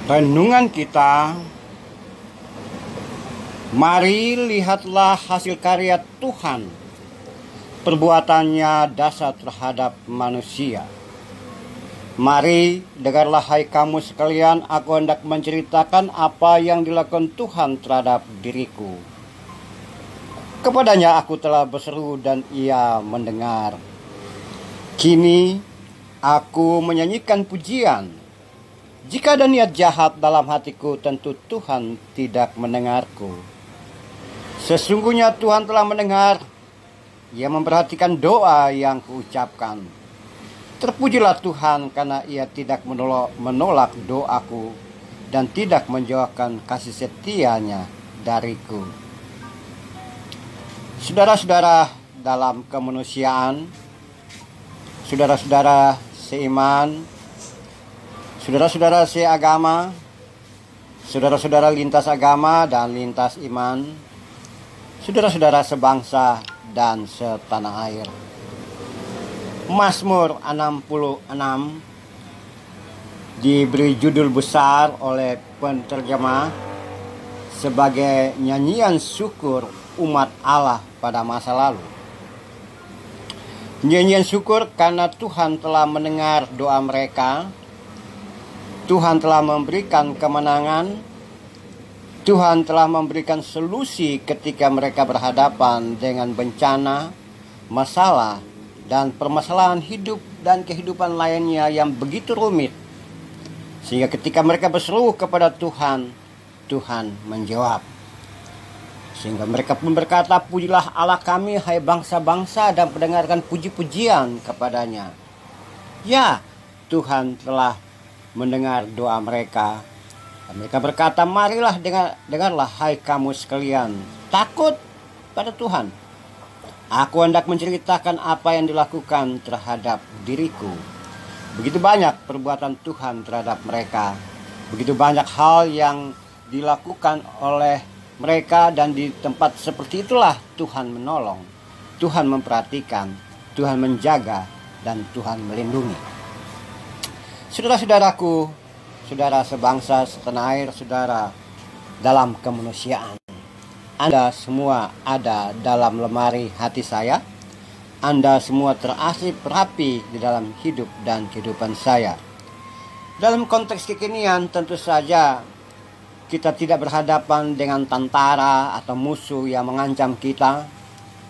Renungan kita, mari lihatlah hasil karya Tuhan, perbuatannya dasar terhadap manusia. Mari dengarlah hai kamu sekalian, aku hendak menceritakan apa yang dilakukan Tuhan terhadap diriku. Kepadanya aku telah berseru dan ia mendengar. Kini aku menyanyikan pujian. Jika ada niat jahat dalam hatiku, tentu Tuhan tidak mendengarku. Sesungguhnya Tuhan telah mendengar, Ia memperhatikan doa yang kuucapkan. Terpujilah Tuhan karena Ia tidak menolak doaku dan tidak menjauhkan kasih setia-Nya dariku. Saudara-saudara dalam kemanusiaan, saudara-saudara seiman, saudara-saudara seagama, saudara-saudara lintas agama dan lintas iman, saudara-saudara sebangsa dan setanah air. Mazmur 66 diberi judul besar oleh penterjemah sebagai nyanyian syukur umat Allah pada masa lalu. Nyanyian syukur karena Tuhan telah mendengar doa mereka. Tuhan telah memberikan kemenangan. Tuhan telah memberikan solusi ketika mereka berhadapan dengan bencana, masalah, dan permasalahan hidup dan kehidupan lainnya yang begitu rumit. Sehingga ketika mereka berseru kepada Tuhan, Tuhan menjawab. Sehingga mereka pun berkata, pujilah Allah kami, hai bangsa-bangsa, dan pendengarkan puji-pujian kepadanya. Ya, Tuhan telah mendengar doa mereka. Dan mereka berkata, marilah dengarlah hai kamu sekalian, takut pada Tuhan. Aku hendak menceritakan apa yang dilakukan terhadap diriku. Begitu banyak perbuatan Tuhan terhadap mereka. Begitu banyak hal yang dilakukan oleh mereka, dan di tempat seperti itulah Tuhan menolong, Tuhan memperhatikan, Tuhan menjaga, dan Tuhan melindungi. Saudara-saudaraku, saudara sebangsa, setanah air, saudara dalam kemanusiaan, Anda semua ada dalam lemari hati saya. Anda semua terarsip rapi di dalam hidup dan kehidupan saya. Dalam konteks kekinian tentu saja kita tidak berhadapan dengan tentara atau musuh yang mengancam kita.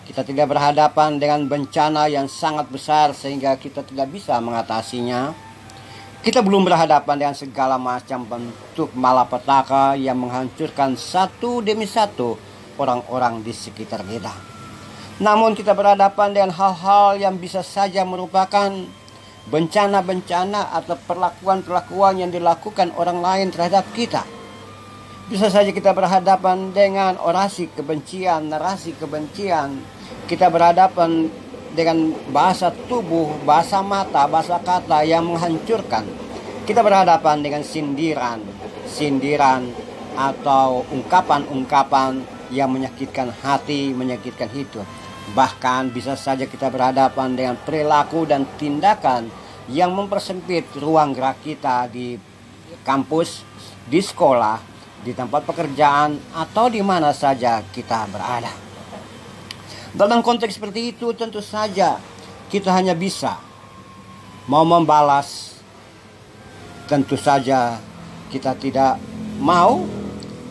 Kita tidak berhadapan dengan bencana yang sangat besar sehingga kita tidak bisa mengatasinya. Kita belum berhadapan dengan segala macam bentuk malapetaka yang menghancurkan satu demi satu orang-orang di sekitar kita. Namun kita berhadapan dengan hal-hal yang bisa saja merupakan bencana-bencana atau perlakuan-perlakuan yang dilakukan orang lain terhadap kita. Bisa saja kita berhadapan dengan orasi kebencian, narasi kebencian. Kita berhadapan dengan bahasa tubuh, bahasa mata, bahasa kata yang menghancurkan. Kita berhadapan dengan sindiran atau ungkapan-ungkapan yang menyakitkan hati, menyakitkan hidup. Bahkan bisa saja kita berhadapan dengan perilaku dan tindakan yang mempersempit ruang gerak kita di kampus, di sekolah, di tempat pekerjaan, atau di mana saja kita berada. Dalam konteks seperti itu tentu saja kita hanya bisa mau membalas. Tentu saja kita tidak mau,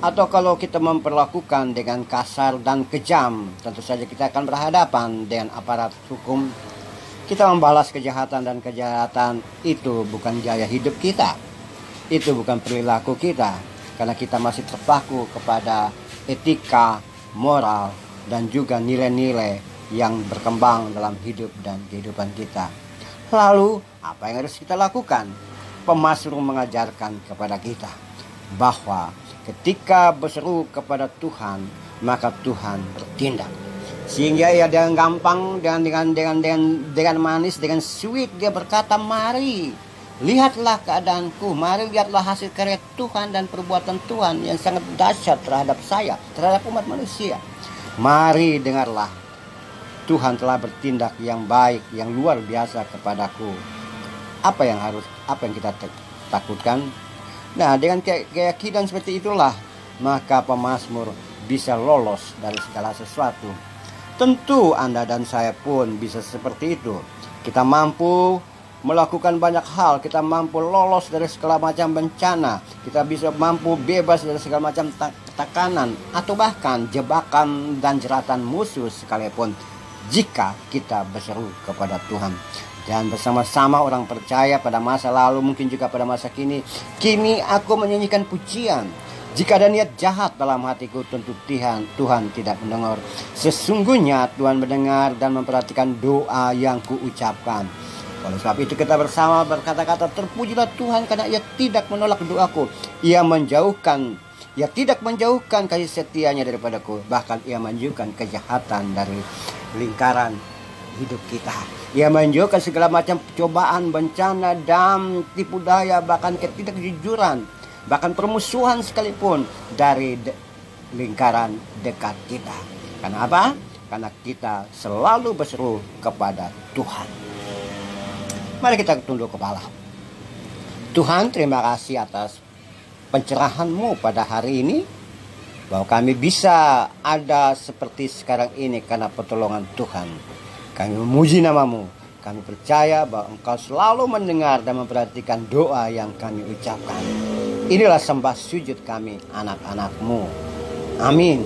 atau kalau kita memperlakukan dengan kasar dan kejam, tentu saja kita akan berhadapan dengan aparat hukum. Kita membalas kejahatan, dan kejahatan itu bukan gaya hidup kita. Itu bukan perilaku kita. Karena kita masih terpaku kepada etika, moral, dan juga nilai-nilai yang berkembang dalam hidup dan kehidupan kita. Lalu, apa yang harus kita lakukan? Pemasmur mengajarkan kepada kita bahwa ketika berseru kepada Tuhan, maka Tuhan bertindak. Sehingga ia dengan gampang, dengan manis, dengan sweet, dia berkata, mari lihatlah keadaanku, mari lihatlah hasil karya Tuhan dan perbuatan Tuhan yang sangat dahsyat terhadap saya, terhadap umat manusia. Mari dengarlah, Tuhan telah bertindak yang baik, yang luar biasa kepadaku. Apa yang kita takutkan? Nah, dengan keyakinan seperti itulah, maka pemazmur bisa lolos dari segala sesuatu. Tentu Anda dan saya pun bisa seperti itu. Kita mampu melakukan banyak hal, kita mampu lolos dari segala macam bencana, kita bisa mampu bebas dari segala macam tekanan atau bahkan jebakan dan jeratan musuh sekalipun, jika kita berseru kepada Tuhan. Dan bersama-sama orang percaya pada masa lalu, mungkin juga pada masa kini aku menyanyikan pujian. Jika ada niat jahat dalam hatiku, tentu Tuhan tidak mendengar. Sesungguhnya Tuhan mendengar dan memperhatikan doa yang kuucapkan. Oleh sebab itu kita bersama berkata-kata, terpujilah Tuhan karena Ia tidak menolak doaku. Ia tidak menjauhkan kasih setianya daripadaku. Bahkan Ia menjauhkan kejahatan dari lingkaran hidup kita. Ia menjauhkan segala macam cobaan, bencana, dan tipu daya, bahkan ketidakjujuran, bahkan permusuhan sekalipun dari lingkaran dekat kita. Karena apa? Karena kita selalu berseru kepada Tuhan. Mari kita tunduk kepala. Tuhan, terima kasih atas pencerahan-Mu pada hari ini, bahwa kami bisa ada seperti sekarang ini karena pertolongan Tuhan. Kami memuji nama-Mu. Kami percaya bahwa Engkau selalu mendengar dan memperhatikan doa yang kami ucapkan. Inilah sembah sujud kami, anak-anak-Mu. Amin.